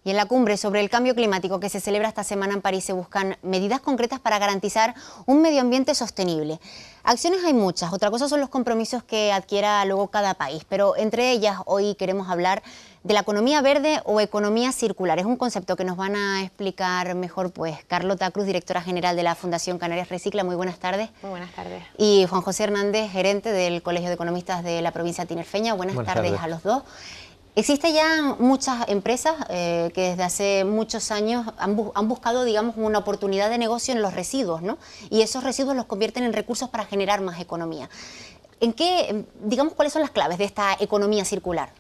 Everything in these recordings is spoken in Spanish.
Y en la cumbre sobre el cambio climático que se celebra esta semana en París se buscan medidas concretas para garantizar un medio ambiente sostenible. Acciones hay muchas, otra cosa son los compromisos que adquiera luego cada país, pero entre ellas hoy queremos hablar de la economía verde o economía circular. Es un concepto que nos van a explicar mejor pues Carlota Cruz, directora general de la Fundación Canarias Recicla. Muy buenas tardes. Muy buenas tardes. Y Juan José Hernández, gerente del Colegio de Economistas de la provincia tinerfeña. Buenas tardes a los dos. Existen ya muchas empresas que desde hace muchos años han buscado, digamos, una oportunidad de negocio en los residuos, ¿no? Y esos residuos los convierten en recursos para generar más economía. ¿En qué, digamos, cuáles son las claves de esta economía circular?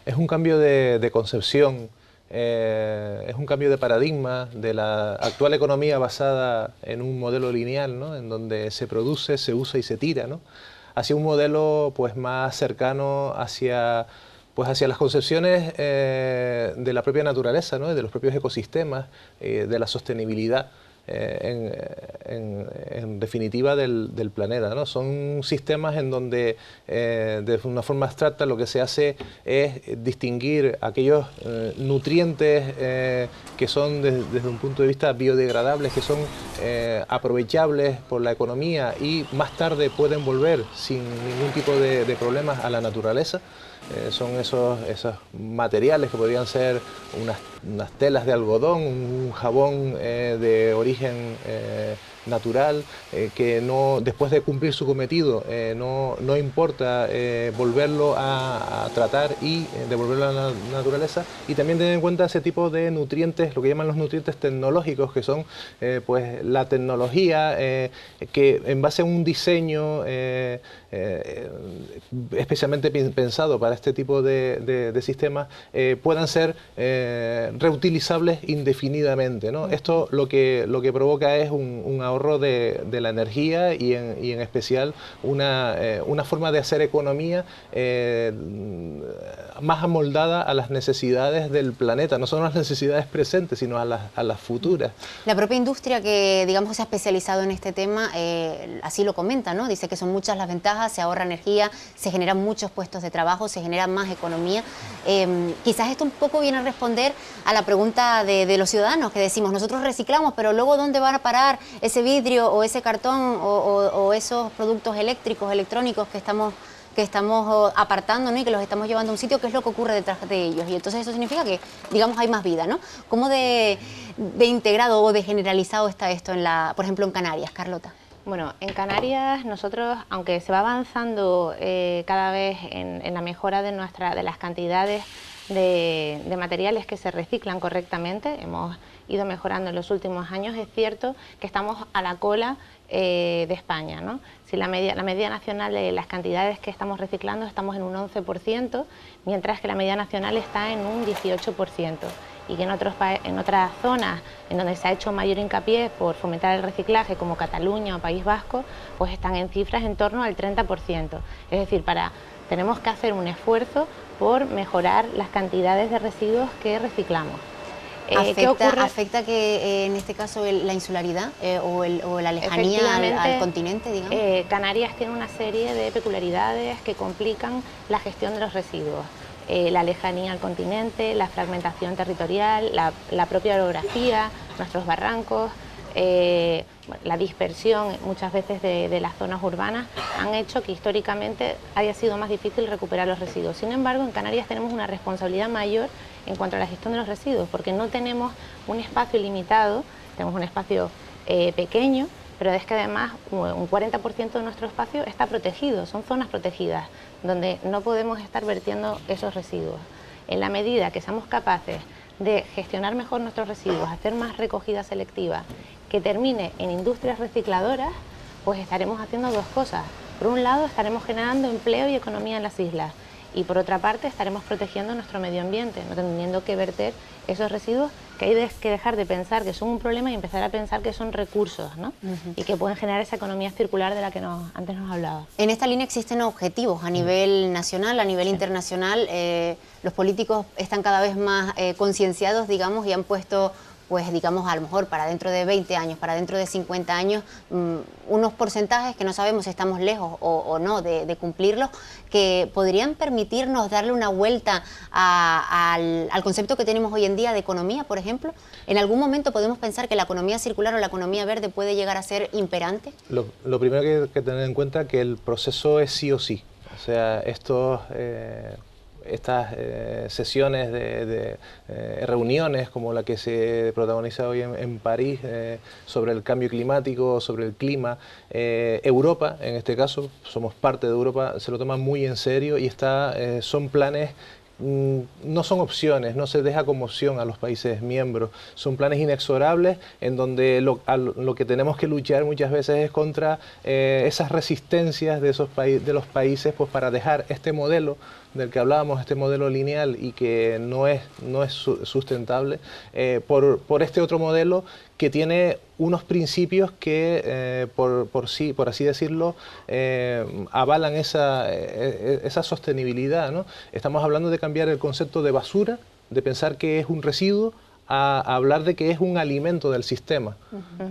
Es un cambio de concepción, es un cambio de paradigma de la actual economía basada en un modelo lineal, ¿no? En donde se produce, se usa y se tira, ¿no? Hacia un modelo pues más cercano hacia las concepciones de la propia naturaleza, ¿no? De los propios ecosistemas, de la sostenibilidad, en definitiva del planeta, ¿no? Son sistemas en donde de una forma abstracta lo que se hace es distinguir aquellos nutrientes que son desde un punto de vista biodegradables, que son aprovechables por la economía y más tarde pueden volver sin ningún tipo de problemas a la naturaleza. Son esos materiales que podrían ser unas telas de algodón, un jabón de origen natural, que no, después de cumplir su cometido no importa volverlo a tratar y devolverlo a la naturaleza, y también tener en cuenta ese tipo de nutrientes, lo que llaman los nutrientes tecnológicos, que son pues la tecnología que en base a un diseño especialmente pensado para este tipo de sistemas puedan ser reutilizables indefinidamente, ¿no? Esto lo que provoca es un ahorro de la energía y en especial una forma de hacer economía más amoldada a las necesidades del planeta, no solo a las necesidades presentes, sino a las futuras. La propia industria que, digamos, se ha especializado en este tema, así lo comenta, ¿no? Dice que son muchas las ventajas, se ahorra energía, se generan muchos puestos de trabajo, se genera más economía. Quizás esto un poco viene a responder a la pregunta de los ciudadanos, que decimos, nosotros reciclamos, pero luego ¿dónde van a parar ese vidrio o ese cartón o esos productos eléctricos, electrónicos que estamos apartando, ¿no? Y que los estamos llevando a un sitio? ¿Qué es lo que ocurre detrás de ellos? Y entonces eso significa que, digamos, hay más vida, ¿no? ¿Cómo de integrado o de generalizado está esto, por ejemplo, en Canarias, Carlota? Bueno, en Canarias nosotros, aunque se va avanzando cada vez en la mejora de las cantidades de materiales que se reciclan correctamente, hemos ido mejorando en los últimos años, es cierto que estamos a la cola de España, ¿no? Si la media nacional de las cantidades que estamos reciclando estamos en un 11%, mientras que la media nacional está en un 18%. Y que en otras zonas en donde se ha hecho mayor hincapié por fomentar el reciclaje, como Cataluña o País Vasco, pues están en cifras en torno al 30%. Es decir, tenemos que hacer un esfuerzo por mejorar las cantidades de residuos que reciclamos. ¿Afecta que en este caso la insularidad o la lejanía al continente, digamos? Canarias tiene una serie de peculiaridades que complican la gestión de los residuos. La lejanía al continente, la fragmentación territorial, la propia orografía, nuestros barrancos, la dispersión muchas veces de las zonas urbanas han hecho que históricamente haya sido más difícil recuperar los residuos. Sin embargo, en Canarias tenemos una responsabilidad mayor en cuanto a la gestión de los residuos, porque no tenemos un espacio limitado, tenemos un espacio pequeño, pero es que además un 40% de nuestro espacio está protegido, son zonas protegidas, donde no podemos estar vertiendo esos residuos. En la medida que seamos capaces de gestionar mejor nuestros residuos, hacer más recogida selectiva, que termine en industrias recicladoras, pues estaremos haciendo dos cosas. Por un lado, estaremos generando empleo y economía en las islas, y por otra parte estaremos protegiendo nuestro medio ambiente, no teniendo que verter esos residuos, que hay que dejar de pensar que son un problema y empezar a pensar que son recursos, ¿no? Y que pueden generar esa economía circular de la que antes nos hablaba. En esta línea existen objetivos a nivel nacional, a nivel internacional. Los políticos están cada vez más concienciados, digamos, y han puesto pues digamos a lo mejor para dentro de 20 años, para dentro de 50 años, unos porcentajes que no sabemos si estamos lejos o no de cumplirlos, que podrían permitirnos darle una vuelta al concepto que tenemos hoy en día de economía, por ejemplo. ¿En algún momento podemos pensar que la economía circular o la economía verde puede llegar a ser imperante? Lo primero que hay que tener en cuenta es que el proceso es sí o sí. O sea, estas sesiones de reuniones como la que se protagoniza hoy en París sobre el cambio climático, sobre el clima, Europa, en este caso, somos parte de Europa, se lo toma muy en serio y son planes, no son opciones, no se deja como opción a los países miembros, son planes inexorables en donde lo que tenemos que luchar muchas veces es contra esas resistencias de los países, pues para dejar este modelo del que hablábamos, este modelo lineal y que no es sustentable, por este otro modelo que tiene unos principios que, por así decirlo, avalan esa sostenibilidad, ¿no? Estamos hablando de cambiar el concepto de basura, de pensar que es un residuo, a hablar de que es un alimento del sistema.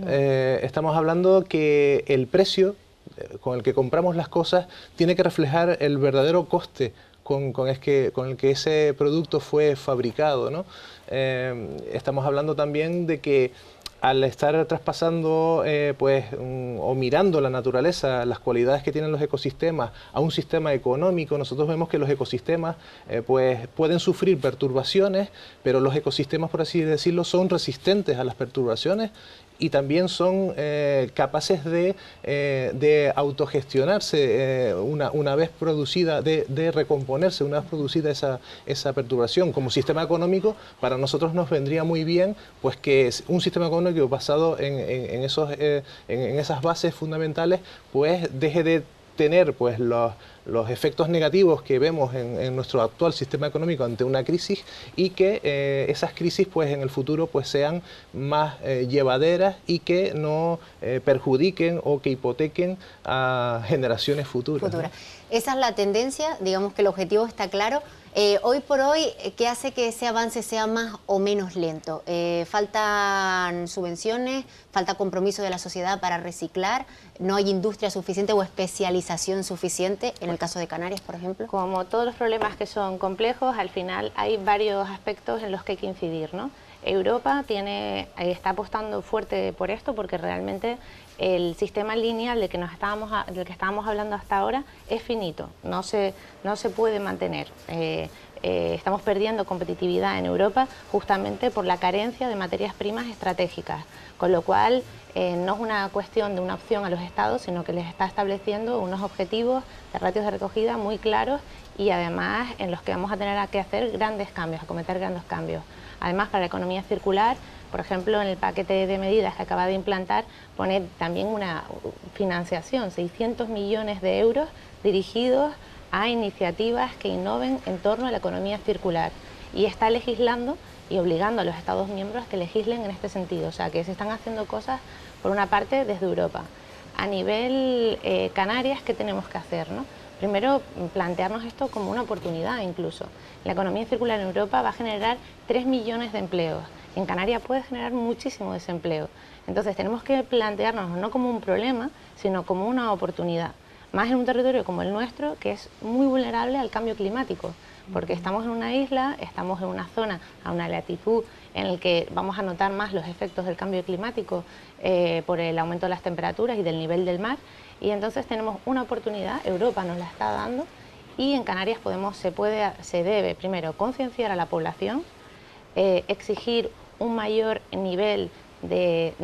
Estamos hablando que el precio con el que compramos las cosas tiene que reflejar el verdadero coste con el que ese producto fue fabricado, ¿no? Estamos hablando también de que al estar traspasando o mirando la naturaleza, las cualidades que tienen los ecosistemas a un sistema económico, nosotros vemos que los ecosistemas pues pueden sufrir perturbaciones, pero los ecosistemas, por así decirlo, son resistentes a las perturbaciones y también son capaces de autogestionarse una vez producida, de recomponerse una vez producida esa perturbación. Como sistema económico, para nosotros nos vendría muy bien pues que es un sistema económico basado en esas bases fundamentales, pues deje de tener pues los efectos negativos que vemos en nuestro actual sistema económico ante una crisis y que esas crisis pues en el futuro pues sean más llevaderas y que no perjudiquen o que hipotequen a generaciones futuras, ¿no? Esa es la tendencia, digamos que el objetivo está claro. Hoy por hoy, ¿qué hace que ese avance sea más o menos lento? ¿Faltan subvenciones? ¿Falta compromiso de la sociedad para reciclar? ¿No hay industria suficiente o especialización suficiente? En el caso de Canarias, por ejemplo. Como todos los problemas que son complejos, al final hay varios aspectos en los que hay que incidir, ¿no? Europa está apostando fuerte por esto porque realmente el sistema lineal del que estábamos hablando hasta ahora es finito, no se puede mantener. Estamos perdiendo competitividad en Europa justamente por la carencia de materias primas estratégicas, con lo cual no es una cuestión de una opción a los estados, sino que les está estableciendo unos objetivos de ratios de recogida muy claros y además en los que vamos a tener que hacer grandes cambios, acometer grandes cambios. Además, para la economía circular, por ejemplo, en el paquete de medidas que acaba de implantar, pone también una financiación, 600 millones de euros dirigidos a iniciativas que innoven en torno a la economía circular. Y está legislando y obligando a los Estados miembros a que legislen en este sentido. O sea, que se están haciendo cosas, por una parte, desde Europa. A nivel Canarias, ¿qué tenemos que hacer, no? Primero, plantearnos esto como una oportunidad incluso. La economía circular en Europa va a generar 3 millones de empleos. En Canarias puede generar muchísimo desempleo. Entonces tenemos que plantearnos no como un problema, sino como una oportunidad. Más en un territorio como el nuestro, que es muy vulnerable al cambio climático, porque estamos en una isla, estamos en una zona a una latitud en la que vamos a notar más los efectos del cambio climático por el aumento de las temperaturas y del nivel del mar. Y entonces tenemos una oportunidad, Europa nos la está dando, y en Canarias se debe primero concienciar a la población, exigir un mayor nivel de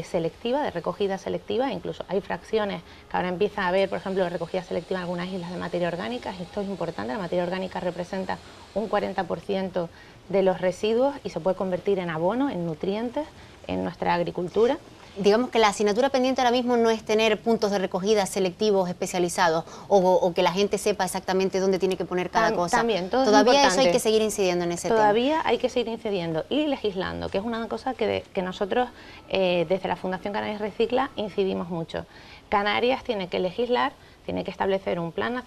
selectiva, de recogida selectiva. Incluso hay fracciones que ahora empieza a haber, por ejemplo, recogida selectiva en algunas islas de materia orgánica. Esto es importante, la materia orgánica representa un 40% de los residuos y se puede convertir en abono, en nutrientes en nuestra agricultura. Digamos que la asignatura pendiente ahora mismo no es tener puntos de recogida selectivos especializados o que la gente sepa exactamente dónde tiene que poner cada cosa. También, todavía eso hay que seguir incidiendo en ese tema. Todavía hay que seguir incidiendo y legislando, que es una cosa que nosotros desde la Fundación Canarias Recicla incidimos mucho. Canarias tiene que legislar, tiene que establecer un plan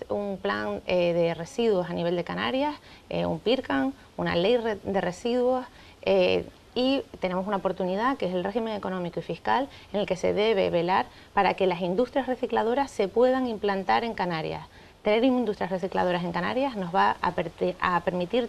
de residuos a nivel de Canarias, un PIRCAN, una ley de residuos, y tenemos una oportunidad que es el régimen económico y fiscal en el que se debe velar para que las industrias recicladoras se puedan implantar en Canarias. Tener industrias recicladoras en Canarias nos va a permitir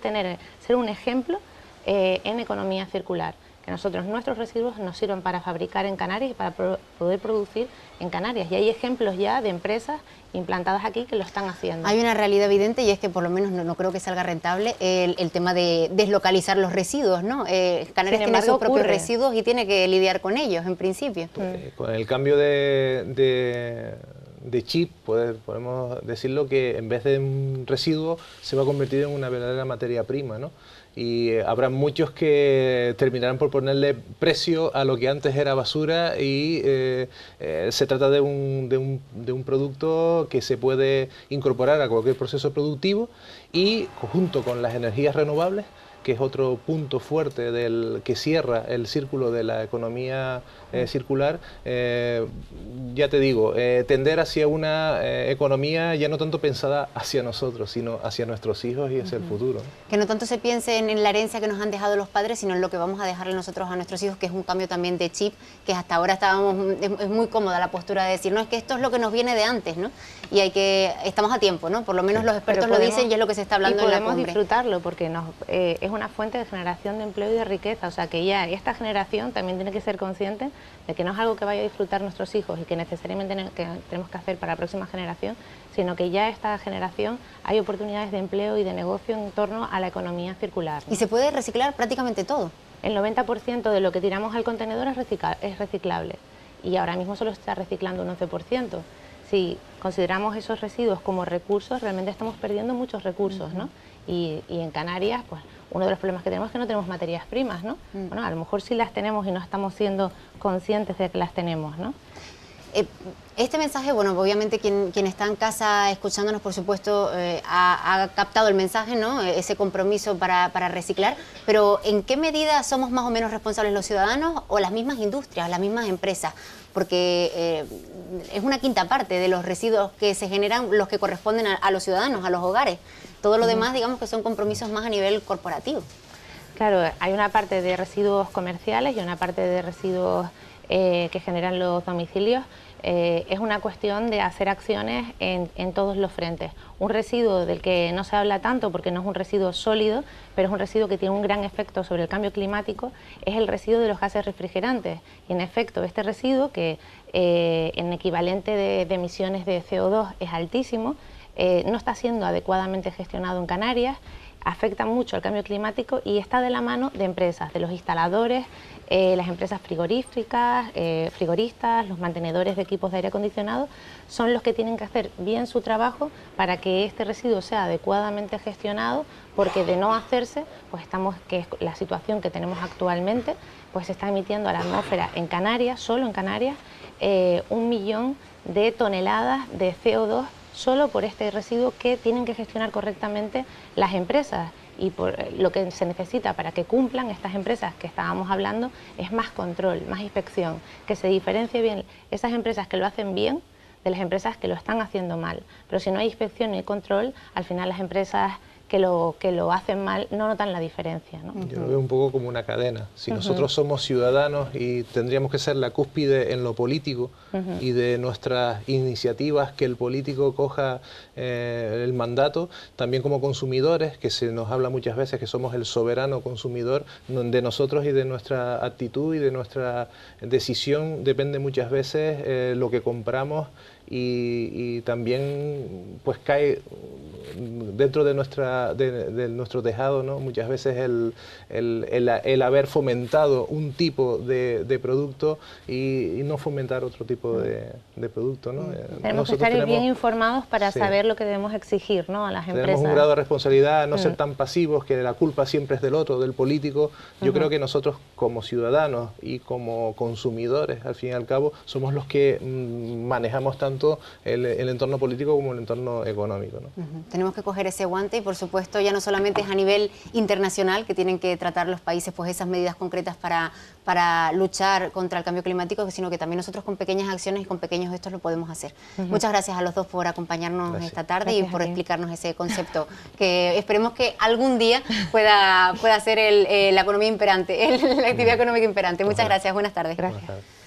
ser un ejemplo en economía circular, que nuestros residuos nos sirvan para fabricar en Canarias y para poder producir en Canarias. Y hay ejemplos ya de empresas implantadas aquí que lo están haciendo. Hay una realidad evidente y es que por lo menos no creo que salga rentable el tema de deslocalizar los residuos, ¿no? Canarias tiene sus propios residuos y tiene que lidiar con ellos, en principio. Con el cambio de chip, podemos decirlo que en vez de un residuo se va a convertir en una verdadera materia prima, ¿no? Y habrá muchos que terminarán por ponerle precio a lo que antes era basura y se trata de un producto que se puede incorporar a cualquier proceso productivo y junto con las energías renovables, que es otro punto fuerte que cierra el círculo de la economía circular, ya te digo, tender hacia una economía ya no tanto pensada hacia nosotros, sino hacia nuestros hijos y hacia el futuro. Que no tanto se piense en la herencia que nos han dejado los padres, sino en lo que vamos a dejarle nosotros a nuestros hijos, que es un cambio también de chip, que hasta ahora es muy cómoda la postura de decir, no, es que esto es lo que nos viene de antes, ¿no? Y estamos a tiempo, ¿no? Por lo menos los expertos lo dicen y es lo que se está hablando en la cumbre. Podemos disfrutarlo porque es una fuente de generación de empleo y de riqueza, o sea que ya esta generación también tiene que ser consciente de que no es algo que vaya a disfrutar nuestros hijos y que necesariamente tenemos que hacer para la próxima generación, sino que ya esta generación hay oportunidades de empleo y de negocio en torno a la economía circular, ¿no? Y se puede reciclar prácticamente todo. El 90% de lo que tiramos al contenedor es reciclable y ahora mismo solo se está reciclando un 11%. Si consideramos esos residuos como recursos, realmente estamos perdiendo muchos recursos, ¿no? Y en Canarias, pues uno de los problemas que tenemos es que no tenemos materias primas, ¿no? Bueno, a lo mejor sí las tenemos y no estamos siendo conscientes de que las tenemos, ¿no? Este mensaje, bueno, obviamente quien está en casa escuchándonos, por supuesto, ha captado el mensaje, ¿no? Ese compromiso para reciclar, pero ¿en qué medida somos más o menos responsables los ciudadanos o las mismas industrias, las mismas empresas? Porque es una quinta parte de los residuos que se generan los que corresponden a los ciudadanos, a los hogares. Todo lo demás, digamos que son compromisos más a nivel corporativo. Claro, hay una parte de residuos comerciales y una parte de residuos que generan los domicilios. Es una cuestión de hacer acciones en todos los frentes. Un residuo del que no se habla tanto porque no es un residuo sólido, pero es un residuo que tiene un gran efecto sobre el cambio climático, es el residuo de los gases refrigerantes. Y en efecto, este residuo, que en equivalente de emisiones de CO2 es altísimo, no está siendo adecuadamente gestionado en Canarias, afecta mucho al cambio climático y está de la mano de empresas, de los instaladores, las empresas frigoríficas, frigoristas, los mantenedores de equipos de aire acondicionado, son los que tienen que hacer bien su trabajo para que este residuo sea adecuadamente gestionado, porque de no hacerse, pues que es la situación que tenemos actualmente, pues se está emitiendo a la atmósfera en Canarias, solo en Canarias, 1 millón de toneladas de CO2 solo por este residuo que tienen que gestionar correctamente las empresas. Y lo que se necesita para que cumplan estas empresas que estábamos hablando es más control, más inspección, que se diferencie bien esas empresas que lo hacen bien de las empresas que lo están haciendo mal. Pero si no hay inspección ni control, al final las empresas que lo hacen mal no notan la diferencia, ¿no? Yo lo veo un poco como una cadena. Si nosotros somos ciudadanos y tendríamos que ser la cúspide en lo político y de nuestras iniciativas, que el político coja el mandato, también como consumidores, que se nos habla muchas veces que somos el soberano consumidor, de nosotros y de nuestra actitud y de nuestra decisión depende muchas veces lo que compramos y también pues cae dentro de nuestro tejado, ¿no? Muchas veces el haber fomentado un tipo de producto y no fomentar otro tipo de producto, ¿no? Tenemos que estar bien informados para saber lo que debemos exigir, ¿no? A las empresas. Tenemos un grado de responsabilidad, no ser tan pasivos, que la culpa siempre es del otro, del político. Yo creo que nosotros como ciudadanos y como consumidores, al fin y al cabo, somos los que manejamos tanto tanto el entorno político como el entorno económico, ¿no? Tenemos que coger ese guante y, por supuesto, ya no solamente es a nivel internacional que tienen que tratar los países pues esas medidas concretas para luchar contra el cambio climático, sino que también nosotros con pequeñas acciones y con pequeños gestos lo podemos hacer. Muchas gracias a los dos por acompañarnos esta tarde y por explicarnos ese concepto que esperemos que algún día pueda ser la economía imperante, la actividad económica imperante. Muchas gracias, buenas tardes. Gracias. Buenas tardes.